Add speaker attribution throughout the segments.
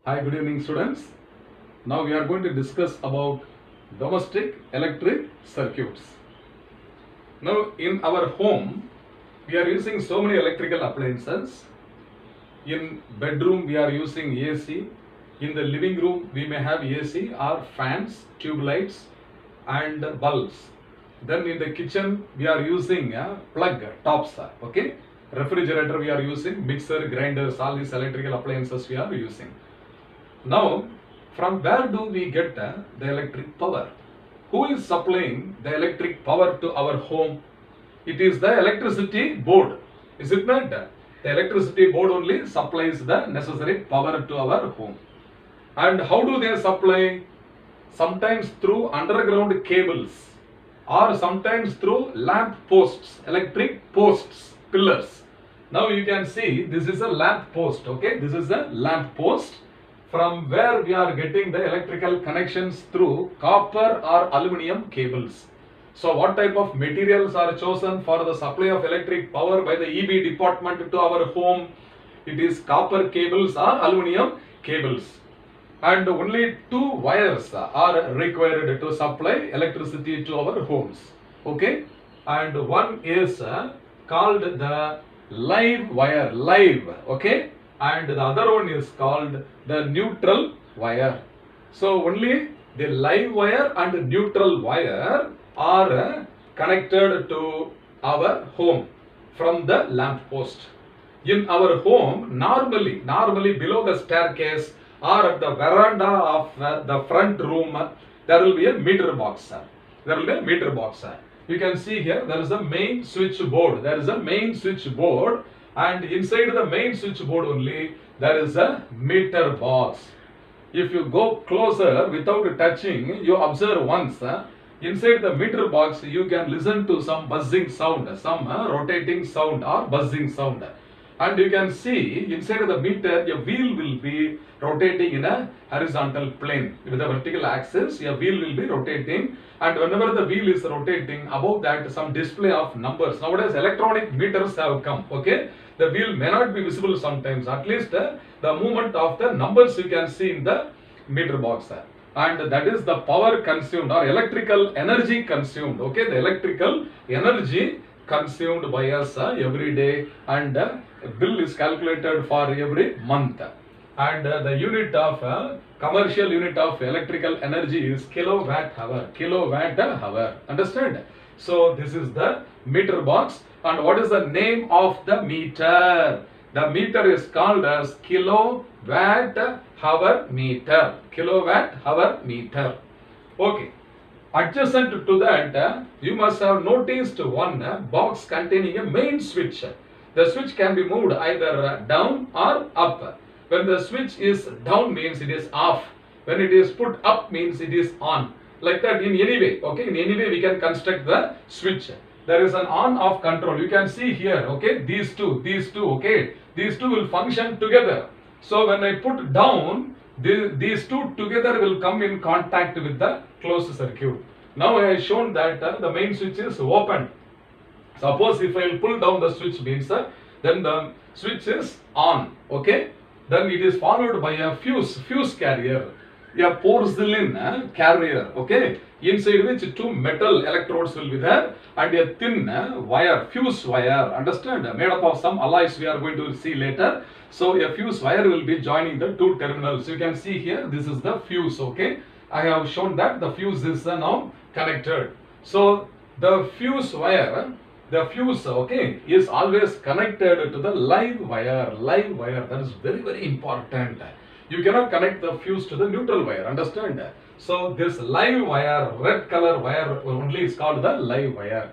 Speaker 1: Hi, good evening students. Now we are going to discuss about domestic electric circuits. Now in our home, we are using so many electrical appliances. In bedroom, we are using AC. In the living room, we may have AC or fans, tube lights and bulbs. Then in the kitchen, we are using plug tops. Okay. Refrigerator, we are using mixer, grinders, all these electrical appliances we are using. Now, from where do we get the electric power? Who is supplying the electric power to our home? It is the electricity board. Is it not? The electricity board only supplies the necessary power to our home. And how do they supply? Sometimes through underground cables or sometimes through lamp posts, electric posts, pillars. Now you can see this is a lamp post. Okay, this is a lamp post, from where we are getting the electrical connections through copper or aluminum cables. So what type of materials are chosen for the supply of electric power by the EB department to our home? It is copper cables or aluminum cables. And only two wires are required to supply electricity to our homes. Okay, and one is called the live wire, live. Okay, and the other one is called the neutral wire. So only the live wire and neutral wire are connected to our home from the lamp post. In our home, normally below the staircase or at the veranda of the front room, there will be a meter box. There will be a meter box. You can see here there is a main switchboard. There is a main switchboard, and inside the main switchboard only there is a meter box. If you go closer without touching, you observe once. Inside the meter box you can listen to some buzzing sound, some rotating sound or buzzing sound. And you can see inside of the meter a wheel will be rotating in a horizontal plane. With a vertical axis, a wheel will be rotating, and whenever the wheel is rotating, above that some display of numbers. Nowadays electronic meters have come. Okay, the wheel may not be visible sometimes. At least the movement of the numbers you can see in the meter box. And that is the power consumed or electrical energy consumed. Okay, the electrical energy consumed by us every day, and bill is calculated for every month. And the unit of commercial unit of electrical energy is kilowatt hour. Kilowatt hour. Understand? So this is the meter box. And what is the name of the meter? The meter is called as kilowatt hour meter. Kilowatt hour meter. Okay. Adjacent to that, you must have noticed one box containing a main switch. The switch can be moved either down or up. When the switch is down means it is off. When it is put up means it is on. Like that in any way. Okay, in any way we can construct the switch. There is an on-off control. You can see here. Okay, these two. Okay, these two will function together. So when I put down, these two together will come in contact with the closed circuit. Now I have shown that the main switch is open. Suppose if I will pull down the switch means then the switch is on. Okay, then it is followed by a fuse carrier, a porcelain carrier. Okay, inside which two metal electrodes will be there, and a thin wire, fuse wire. Understand? Made up of some alloys we are going to see later. So a fuse wire will be joining the two terminals. You can see here this is the fuse. Okay, I have shown that the fuse is now connected. So the fuse wire, okay, is always connected to the live wire. Live wire, that is very important. You cannot connect the fuse to the neutral wire. Understand? So this live wire, red color wire only is called the live wire.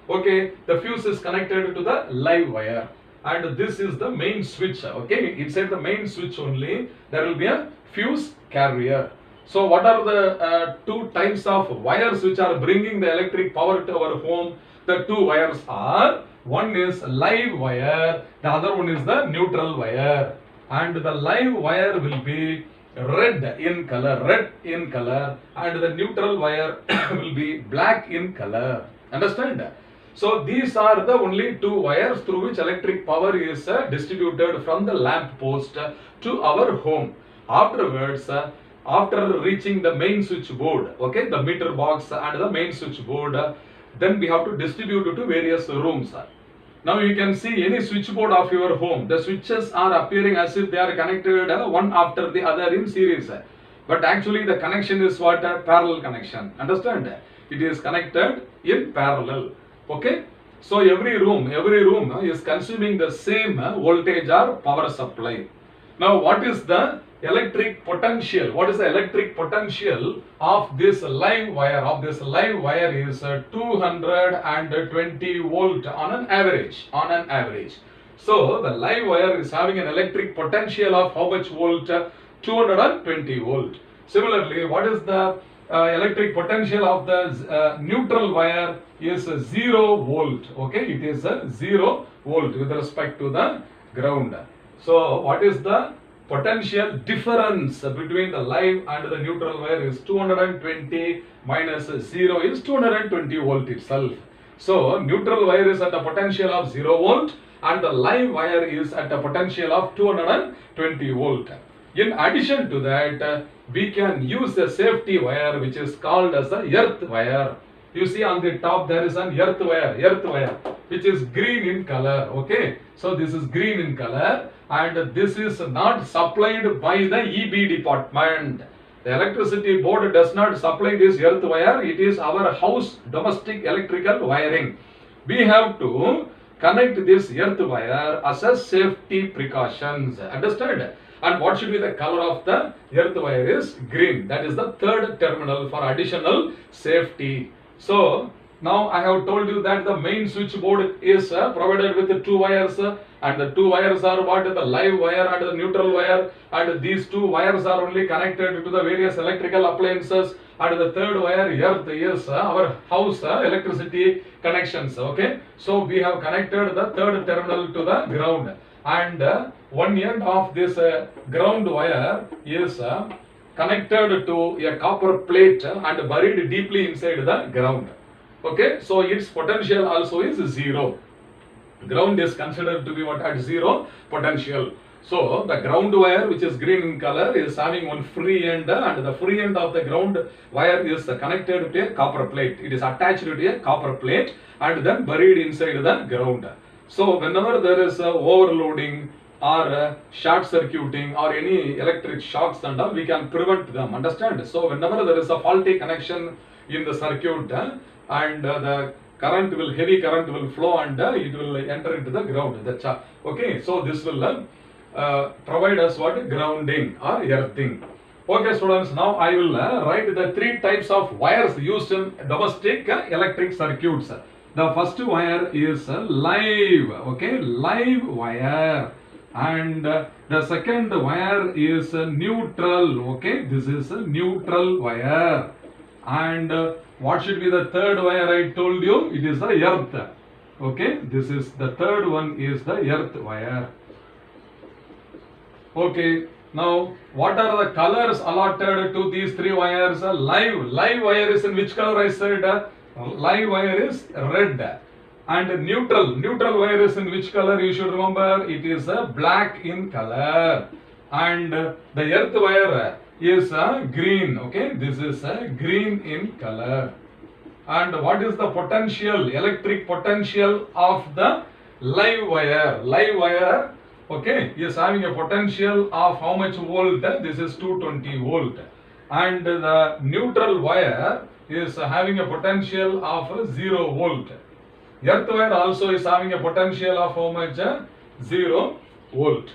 Speaker 1: Okay, the fuse is connected to the live wire, and this is the main switch. Okay, inside the main switch only there will be a fuse carrier. So what are the two types of wires which are bringing the electric power to our home? The two wires are, one is live wire, the other one is the neutral wire. And the live wire will be red in color, and the neutral wire will be black in color. Understand? So these are the only two wires through which electric power is distributed from the lamp post to our home. Afterwards, after reaching the main switchboard, okay, the meter box and the main switchboard, then we have to distribute it to various rooms. Now you can see any switchboard of your home, the switches are appearing as if they are connected one after the other in series. But actually the connection is what? A parallel connection. Understand? It is connected in parallel. Okay. So every room is consuming the same voltage or power supply. Now what is the electric potential? What is the electric potential of this live wire? Of this live wire is 220 volt on an average. So the live wire is having an electric potential of how much volt? 220 volt. Similarly, what is the electric potential of the neutral wire is 0 volt. Okay, it is a 0 volt with respect to the ground. So what is the potential difference between the live and the neutral wire is 220 minus 0 is 220 volt itself. So neutral wire is at a potential of 0 volt and the live wire is at a potential of 220 volt. In addition to that, we can use a safety wire which is called as a earth wire. You see on the top there is an earth wire which is green in color. Okay, so this is green in color and this is not supplied by the EB department. The electricity board does not supply this earth wire. It is our house domestic electrical wiring. We have to connect this earth wire as a safety precautions. Understand? And what should be the color of the earth wire is green. That is the third terminal for additional safety. So now I have told you that the main switchboard is provided with 2 wires and the 2 wires are what? The live wire and the neutral wire, and these 2 wires are only connected to the various electrical appliances, and the third wire earth is our house electricity connections. Okay, so we have connected the third terminal to the ground, and one end of this ground wire is connected to a copper plate and buried deeply inside the ground. Okay, so its potential also is 0. Ground is considered to be what? At 0 potential. So the ground wire, which is green in color, is having one free end, and the free end of the ground wire is connected to a copper plate. It is attached to a copper plate and then buried inside the ground. So whenever there is overloading or short circuiting or any electric shocks and all, we can prevent them. Understand? So whenever there is a faulty connection in the circuit and the heavy current will flow and it will enter into the ground. That's okay. So this will provide us what? Grounding or earthing. Okay, students. Now I will write the 3 types of wires used in domestic electric circuits. The first wire is live. Okay, live wire. And the second wire is neutral. Okay, this is a neutral wire. And what should be the third wire? I told you it is the earth. Okay, this is the third one is the earth wire. Okay, now what are the colors allotted to these 3 wires? Live wire is in which color? I said live wire is red. And neutral wire is in which color? You should remember it is black in color. And the earth wire is green. Okay, this is green in color. And what is the potential, electric potential of the live wire? Live wire, okay, is having a potential of how much volt? This is 220 volt. And the neutral wire is having a potential of 0 volt. Earth wire also is having a potential of how much? 0 volt.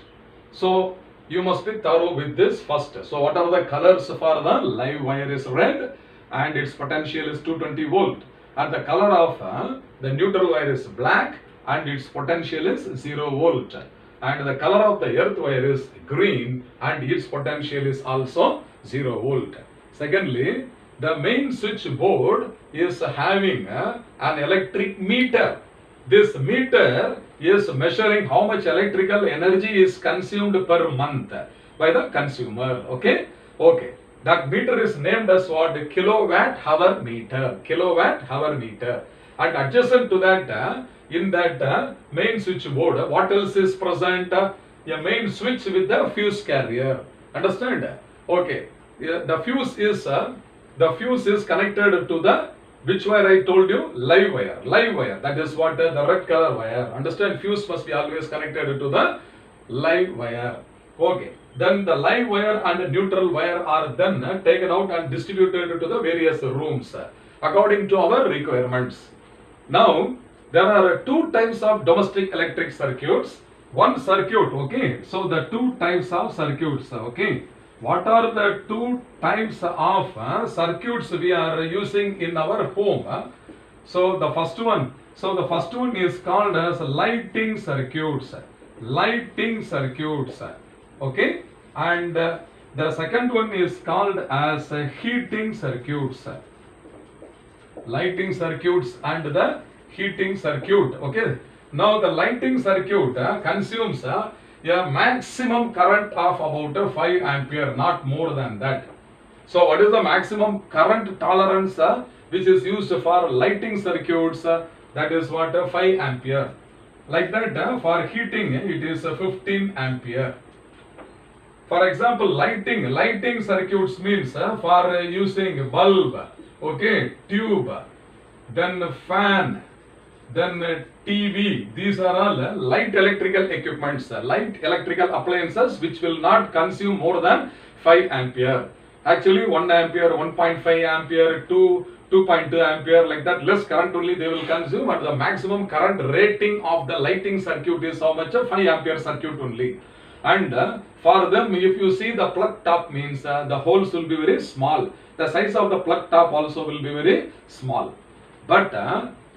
Speaker 1: So you must be thorough with this first. So what are the colors for the live wire? Is red and its potential is 220 volt. And the color of the neutral wire is black and its potential is 0 volt. And the color of the earth wire is green and its potential is also 0 volt. Secondly, the main switchboard is having an electric meter. This meter is measuring how much electrical energy is consumed per month by the consumer. Okay, okay. That meter is named as what? Kilowatt hour meter. Kilowatt hour meter. And adjacent to that, in that main switchboard, what else is present? A main switch with the fuse carrier. Understand? Okay. The fuse is connected to the which wire I told you? Live wire. Live wire. That is what the red color wire. Understand? Fuse must be always connected to the live wire. Okay. Then the live wire and the neutral wire are then taken out and distributed to the various rooms according to our requirements. Now, there are two types of domestic electric circuits. One circuit, okay. So, the two types of circuits, okay. What are the two types of circuits we are using in our home? So, the first one is called as lighting circuits. Lighting circuits, okay. And the second one is called as heating circuits. Lighting circuits and the heating circuit, okay. Now the lighting circuit consumes a maximum current of about 5 ampere, not more than that. So what is the maximum current tolerance which is used for lighting circuits? That is what 5 ampere. Like that for heating it is 15 ampere. For example, lighting circuits means for using bulb, okay, tube, then fan, then TV. These are all light electrical equipments, light electrical appliances which will not consume more than 5 ampere. Actually 1 ampere, 1.5 ampere, 2.2 ampere, like that less current only they will consume, and the maximum current rating of the lighting circuit is how much? 5 ampere circuit only. And for them, if you see the plug top means the holes will be very small. The size of the plug top also will be very small. But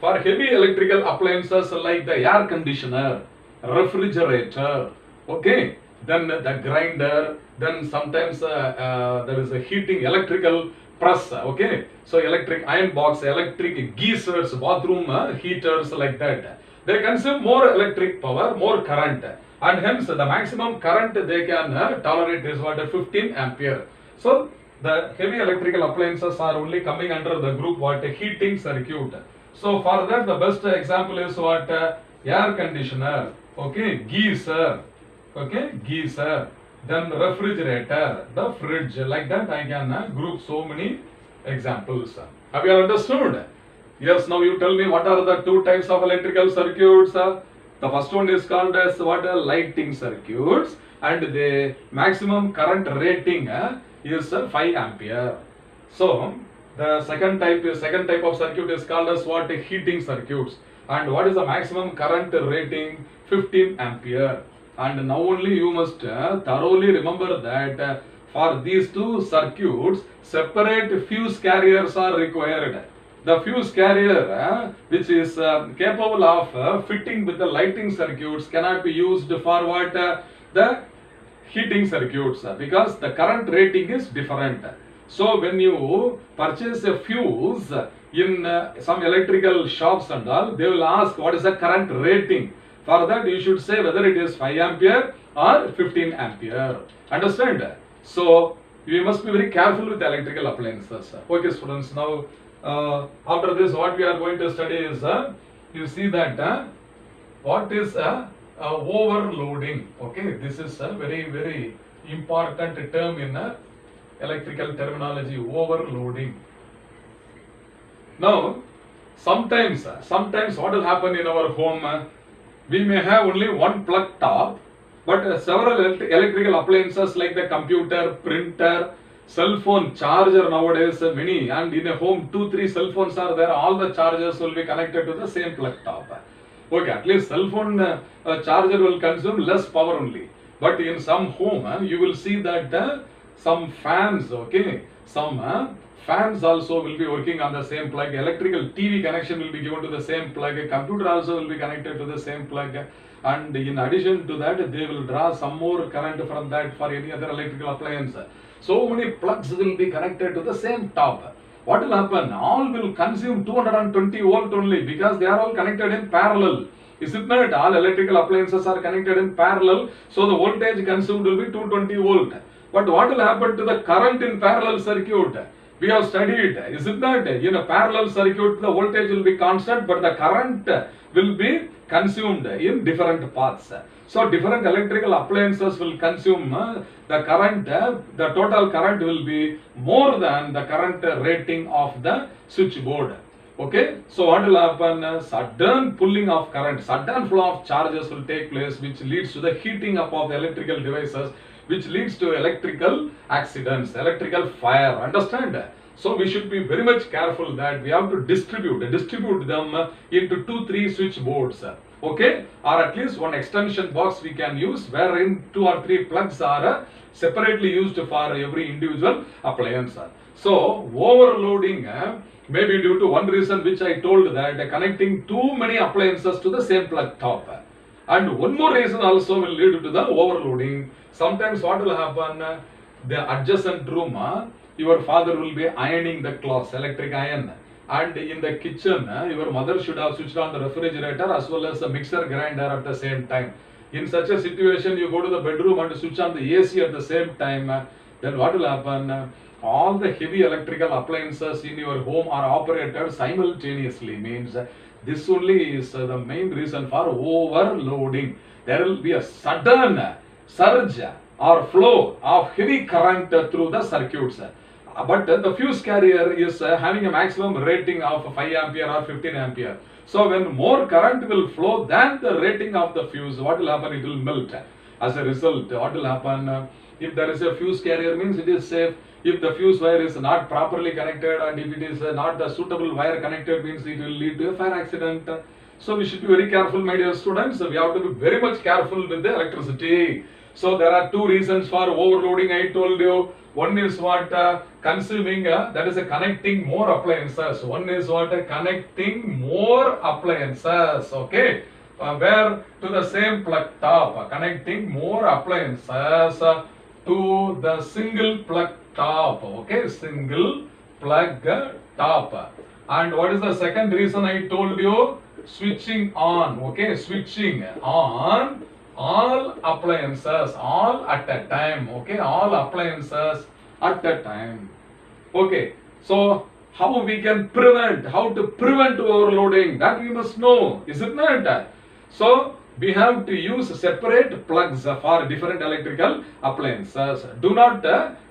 Speaker 1: for heavy electrical appliances like the air conditioner, refrigerator, okay, then the grinder, then sometimes there is a heating electrical press, okay. So electric iron box, electric geysers, bathroom heaters, like that. They consume more electric power, more current. And hence the maximum current they can tolerate is what? 15 ampere. So the heavy electrical appliances are only coming under the group what? Heating circuit. So for that the best example is what? Air conditioner, okay, geyser, okay, geyser, then refrigerator, the fridge, like that I can group so many examples. Have you understood? Yes, now you tell me what are the two types of electrical circuits? The first one is called as what? Lighting circuits, and the maximum current rating is 5 ampere. So the second type of circuit is called as what? Heating circuits. And what is the maximum current rating? 15 ampere. And now only you must thoroughly remember that for these two circuits, separate fuse carriers are required. The fuse carrier which is capable of fitting with the lighting circuits cannot be used for what? The heating circuits, because the current rating is different. So when you purchase a fuse in some electrical shops and all, they will ask what is the current rating. For that you should say whether it is 5 ampere or 15 ampere. Understand? So you must be very careful with electrical appliances. Okay students, now after this what we are going to study is you see that what is overloading. Okay, this is a very important term in electrical terminology, overloading. Now sometimes what will happen in our home, we may have only one plug top, but several electrical appliances like the computer, printer, cell phone charger nowadays many, and in a home 2-3 cell phones are there, all the chargers will be connected to the same plug top. Okay, at least cell phone charger will consume less power only, but in some home you will see that some fans, okay, some fans also will be working on the same plug, electrical TV connection will be given to the same plug, computer also will be connected to the same plug, and in addition to that they will draw some more current from that for any other electrical appliance. So many plugs will be connected to the same top. What will happen? All will consume 220 volt only, because they are all connected in parallel. Is it not? All electrical appliances are connected in parallel, so the voltage consumed will be 220 volt. But what will happen to the current in parallel circuit? We have studied, is it not? In a parallel circuit the voltage will be constant, but the current will be consumed in different paths. So different electrical appliances will consume the current, the total current will be more than the current rating of the switchboard. Okay, so what will happen? Sudden pulling of current, sudden flow of charges will take place, which leads to the heating up of the electrical devices, which leads to electrical accidents, electrical fire. Understand? So we should be very much careful that we have to distribute them into 2-3 switchboards. Okay, or at least one extension box we can use, wherein 2 or 3 plugs are separately used for every individual appliance. So overloading may be due to one reason which I told, that connecting too many appliances to the same plug top. And one more reason also will lead to the overloading. Sometimes what will happen, the adjacent room, your father will be ironing the clothes, electric iron. And in the kitchen, your mother should have switched on the refrigerator as well as the mixer grinder at the same time. In such a situation, you go to the bedroom and switch on the AC at the same time, then what will happen? All the heavy electrical appliances in your home are operated simultaneously. Means this only is the main reason for overloading. There will be a sudden surge or flow of heavy current through the circuits. But the fuse carrier is having a maximum rating of 5 ampere or 15 ampere. So when more current will flow than the rating of the fuse, what will happen? It will melt. As a result, what will happen? If there is a fuse carrier, means it is safe. If the fuse wire is not properly connected, and if it is not the suitable wire connected, means it will lead to a fire accident. So we should be very careful, my dear students. We have to be very much careful with the electricity. So there are 2 reasons for overloading, I told you. One is what? Consuming, that is connecting more appliances. One is what? Connecting more appliances. Okay. Where? To the same plug top. Connecting more appliances to the single plug top. Okay. Single plug top. And what is the second reason I told you? Switching on. Okay. Switching on all appliances, all at a time. Okay, all appliances at a time. Okay, so how we can prevent, how to prevent overloading, that we must know, is it not? So we have to use separate plugs for different electrical appliances. Do not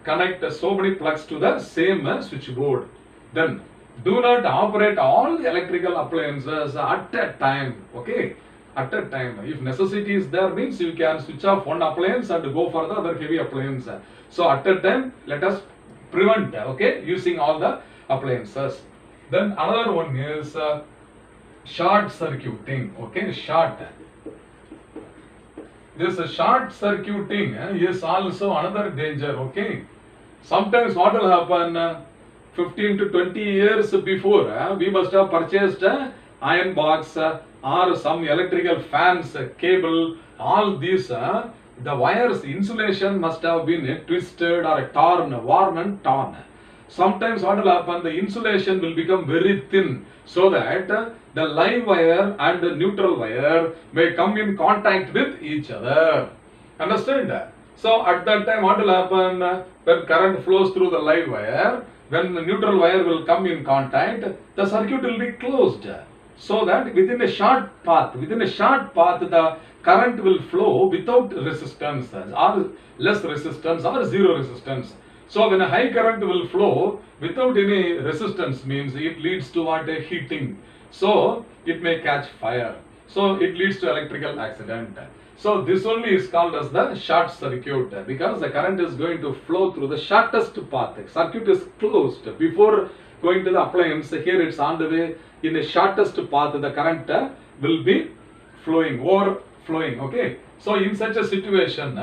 Speaker 1: connect so many plugs to the same switchboard. Then do not operate all the electrical appliances at a time. Okay, at a time. If necessity is there, means you can switch off one appliance and go for the other heavy appliance. So at a time, let us prevent, okay, using all the appliances. Then another one is short circuiting. Okay, short. This short circuiting is also another danger. Okay, sometimes what will happen? 15 to 20 years before, we must have purchased iron box or some electrical fans, cable, all these, the wires insulation must have been twisted or torn, worn and torn. Sometimes what will happen, the insulation will become very thin, so that the live wire and the neutral wire may come in contact with each other. Understand? So at that time what will happen, when current flows through the live wire, when the neutral wire will come in contact, the circuit will be closed. So that within a short path, the current will flow without resistance or less resistance or zero resistance. So when a high current will flow without any resistance, means it leads to what? A heating. So it may catch fire. So it leads to electrical accident. So this only is called as the short circuit, because the current is going to flow through the shortest path. Circuit is closed before going to the appliance. Here it's on the way. In the shortest path, the current will be flowing, overflowing. Okay. So in such a situation,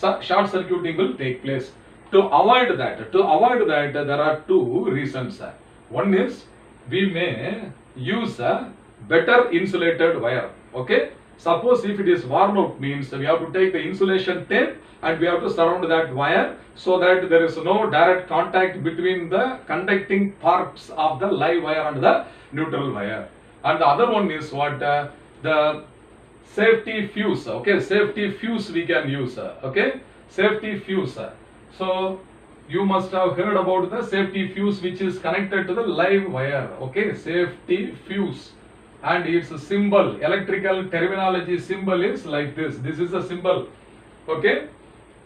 Speaker 1: short circuiting will take place. To avoid that, there are 2 reasons. One is we may use a better insulated wire. Okay. Suppose if it is worn out, means we have to take the insulation tape and we have to surround that wire, so that there is no direct contact between the conducting parts of the live wire and the neutral wire. And the other one is what? The safety fuse. Okay, safety fuse we can use. Okay, safety fuse. So you must have heard about the safety fuse which is connected to the live wire. Okay, safety fuse. and its symbol, electrical terminology symbol is like this. This is a symbol. Okay.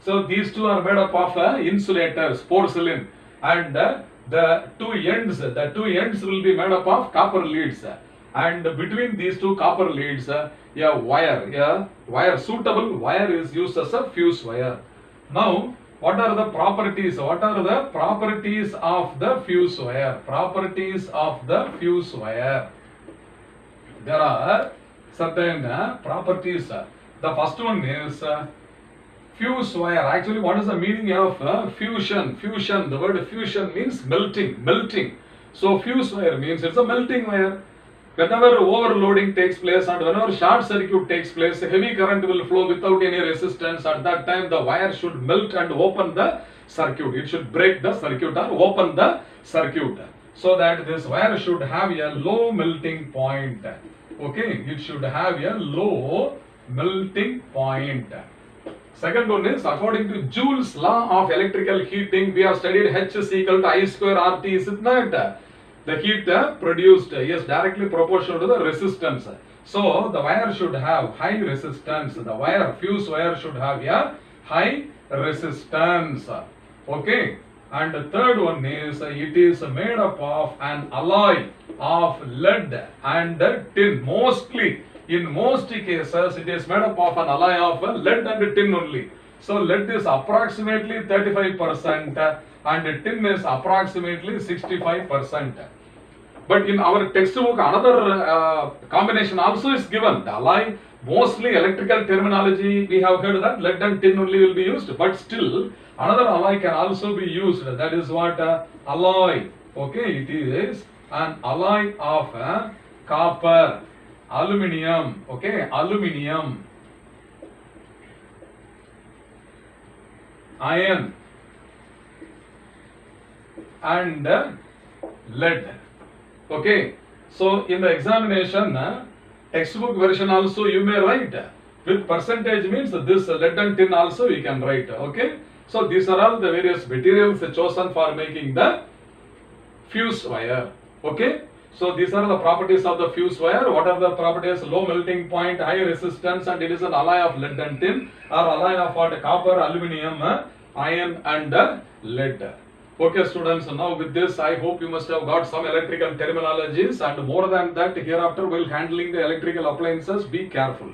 Speaker 1: So these two are made up of insulators, porcelain, and the two ends will be made up of copper leads, and between these two copper leads, a suitable wire is used as a fuse wire. Now, what are the properties? What are the properties of the fuse wire? Properties of the fuse wire. There are certain properties. The first one is fuse wire. Actually, what is the meaning of fusion? Fusion. The word fusion means melting. Melting. So fuse wire means it's a melting wire. Whenever overloading takes place and whenever short circuit takes place, heavy current will flow without any resistance. At that time, the wire should melt and open the circuit. It should break the circuit or open the circuit. So that this wire should have a low melting point. Okay, it should have a low melting point. Second one is, according to Joule's law of electrical heating, we have studied H is equal to I square RT, is it not? The heat produced is directly proportional to the resistance. So the wire should have high resistance. The fuse wire should have a high resistance. Okay. And the third one is, it is made up of an alloy of lead and tin. Mostly, in most cases, it is made up of an alloy of lead and tin only. So lead is approximately 35% and tin is approximately 65%. But in our textbook, another combination also is given. The alloy, mostly electrical terminology, we have heard that lead and tin only will be used. But still, another alloy can also be used. That is what alloy. Okay, it is an alloy of copper, aluminium. Okay, aluminium, iron, and lead. Okay, so in the examination, textbook version also you may write with percentage, means this lead and tin also you can write. Okay, so these are all the various materials chosen for making the fuse wire. Okay, so these are the properties of the fuse wire. What are the properties? Low melting point, high resistance, and it is an alloy of lead and tin, or alloy of what? Copper, aluminium, iron, and lead. Okay, students, now with this, I hope you must have got some electrical terminologies, and more than that, hereafter while handling the electrical appliances, be careful.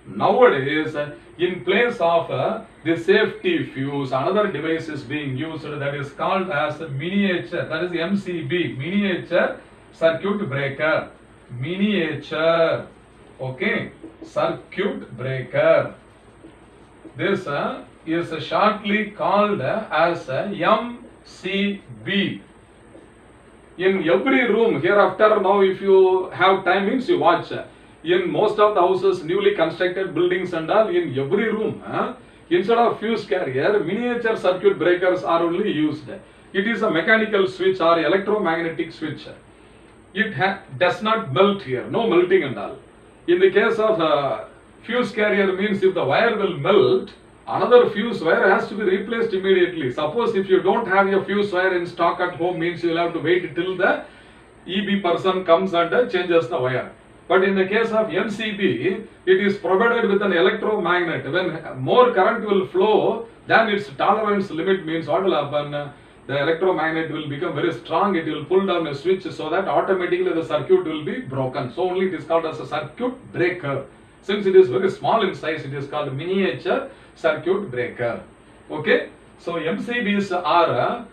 Speaker 1: Nowadays, in place of the safety fuse, another device is being used that is called as miniature, that is MCB, miniature circuit breaker. Miniature, okay, circuit breaker. This is shortly called as MCB. In every room, hereafter, now if you have time, means you watch. In most of the houses, newly constructed buildings and all, in every room, instead of fuse carrier, miniature circuit breakers are only used. It is a mechanical switch or electromagnetic switch. It does not melt here, no melting and all. In the case of fuse carrier, means if the wire will melt, another fuse wire has to be replaced immediately. Suppose if you don't have your fuse wire in stock at home, means you will have to wait till the EB person comes and changes the wire. But in the case of MCB, it is provided with an electromagnet. When more current will flow, then its tolerance limit, means what will happen? The electromagnet will become very strong. It will pull down a switch so that automatically the circuit will be broken. So only it is called as a circuit breaker. Since it is very small in size, it is called miniature circuit breaker. Okay. So MCBs are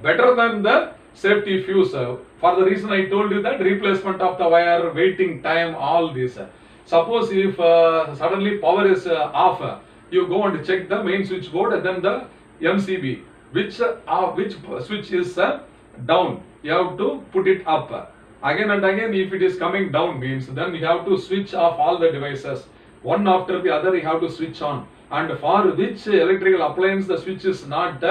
Speaker 1: better than the safety fuse. For the reason I told you, that replacement of the wire, waiting time, all this. Suppose if suddenly power is off, you go and check the main switchboard and then the MCB. Which switch is down, you have to put it up. Again and again, if it is coming down, means then you have to switch off all the devices. One after the other you have to switch on. And for which electrical appliance the switch is not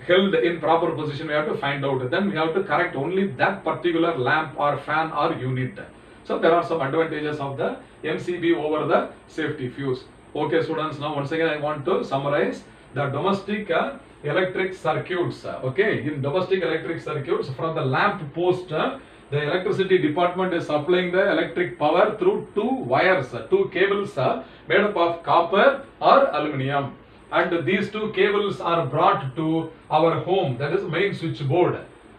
Speaker 1: held in proper position, we have to find out. Then we have to correct only that particular lamp or fan or unit. So there are some advantages of the MCB over the safety fuse. Okay, students, now once again I want to summarize the domestic electric circuits. Okay, in domestic electric circuits, from the lamp post The electricity department is supplying the electric power through two wires, two cables made up of copper or aluminum. And these two cables are brought to our home, that is main switchboard.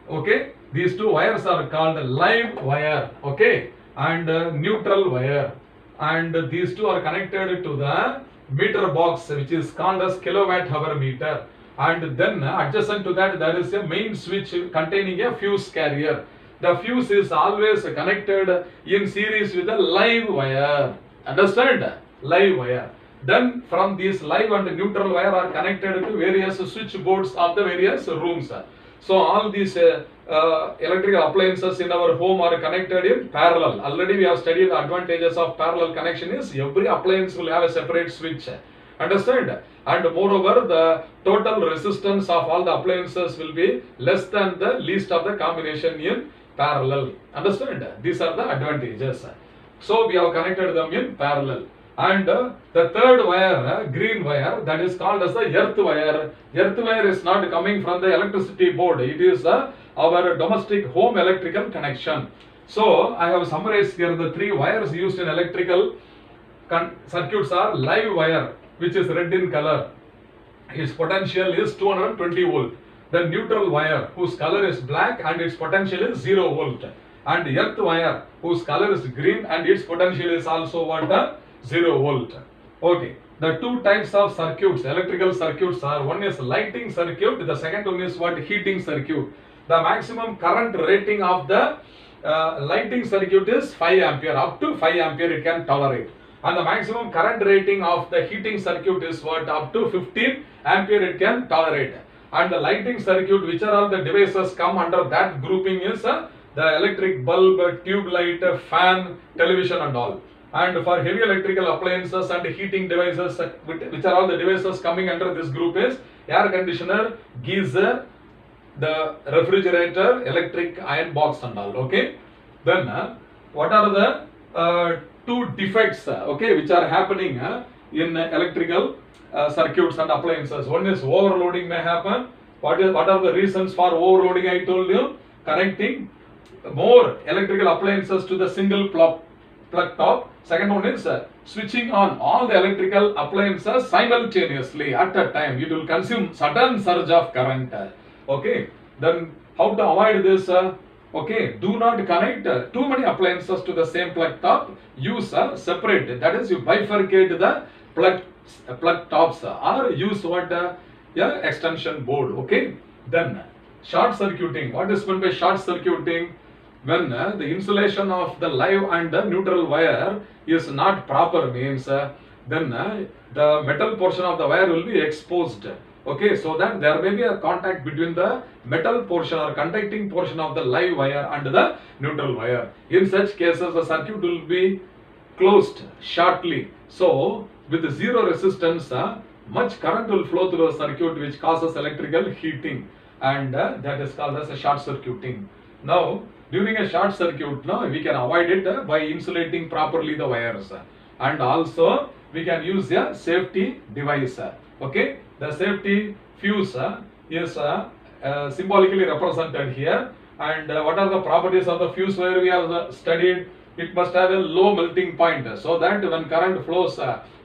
Speaker 1: Okay, these two wires are called live wire, okay, and neutral wire. And these two are connected to the meter box, which is called as kilowatt hour meter. And then adjacent to that, there is a main switch containing a fuse carrier. The fuse is always connected in series with a live wire. Understand? Live wire. Then from these live and neutral wire are connected to various switchboards of the various rooms. So all these electrical appliances in our home are connected in parallel. Already we have studied the advantages of parallel connection is every appliance will have a separate switch. Understand? And moreover, the total resistance of all the appliances will be less than the least of the combination in parallel. Understand? These are the advantages. So we have connected them in parallel. And the third wire, green wire, that is called as the earth wire. Earth wire is not coming from the electricity board. It is our domestic home electrical connection. So I have summarized here the three wires used in electrical circuits are live wire, which is red in color. Its potential is 220 volt. The neutral wire, whose color is black and its potential is 0 volt. And earth wire, whose color is green and its potential is also what? 0 volt. Okay. The two types of circuits, electrical circuits are, one is lighting circuit, the second one is what? Heating circuit. The maximum current rating of the lighting circuit is 5 ampere, up to 5 ampere it can tolerate. And the maximum current rating of the heating circuit is what? Up to 15 ampere it can tolerate. And the lighting circuit, which are all the devices come under that grouping, is the electric bulb, tube light, fan, television and all. And for heavy electrical appliances and heating devices, which are all the devices coming under this group, is air conditioner, geyser, the refrigerator, electric iron box and all. Okay. Then what are the two defects, okay, which are happening in electrical circuits and appliances? One is overloading may happen. What are the reasons for overloading? I told you, connecting more electrical appliances to the single plug top. Second one is switching on all the electrical appliances simultaneously at a time. It will consume sudden surge of current. Okay. Then how to avoid this? Okay, do not connect too many appliances to the same plug top. Use separate. That is, you bifurcate the plug tops or use what? Extension board. Okay. Then short circuiting. What is meant by short circuiting? When the insulation of the live and the neutral wire is not proper, means then the metal portion of the wire will be exposed. Okay, so that there may be a contact between the metal portion or conducting portion of the live wire and the neutral wire. In such cases, the circuit will be closed shortly. So with zero resistance, much current will flow through the circuit, which causes electrical heating, and that is called as a short circuiting. Now, during a short circuit, we can avoid it by insulating properly the wires, and also we can use a safety device. Okay, the safety fuse is symbolically represented here. And what are the properties of the fuse wire we have studied? It must have a low melting point, so that when current flows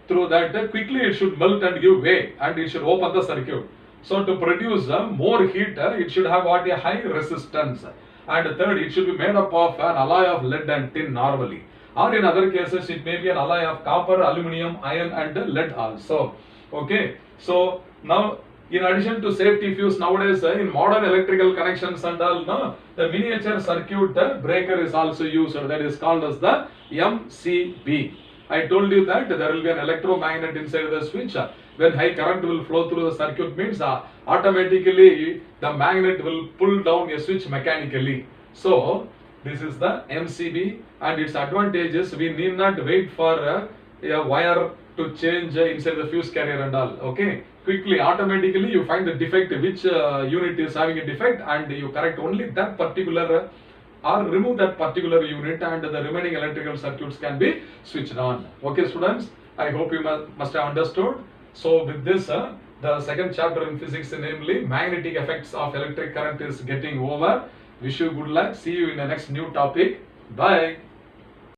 Speaker 1: through that, quickly it should melt and give way, and it should open the circuit. So to produce more heat, it should have what? A high resistance. And third, it should be made up of an alloy of lead and tin normally. Or in other cases, it may be an alloy of copper, aluminum, iron and lead also. Okay. So now, in addition to safety fuse, nowadays in modern electrical connections and all, the miniature circuit breaker is also used. That is called as the MCB. I told you that there will be an electromagnet inside the switch. When high current will flow through the circuit, means automatically the magnet will pull down a switch mechanically. So this is the MCB, and its advantages, we need not wait for a wire to change inside the fuse carrier and all. Okay, quickly, automatically you find the defect, which unit is having a defect, and you correct only that particular or remove that particular unit, and the remaining electrical circuits can be switched on. Okay students, I hope you must have understood. So with this, the second chapter in physics, namely magnetic effects of electric current, is getting over. Wish you good luck. See you in the next new topic. Bye.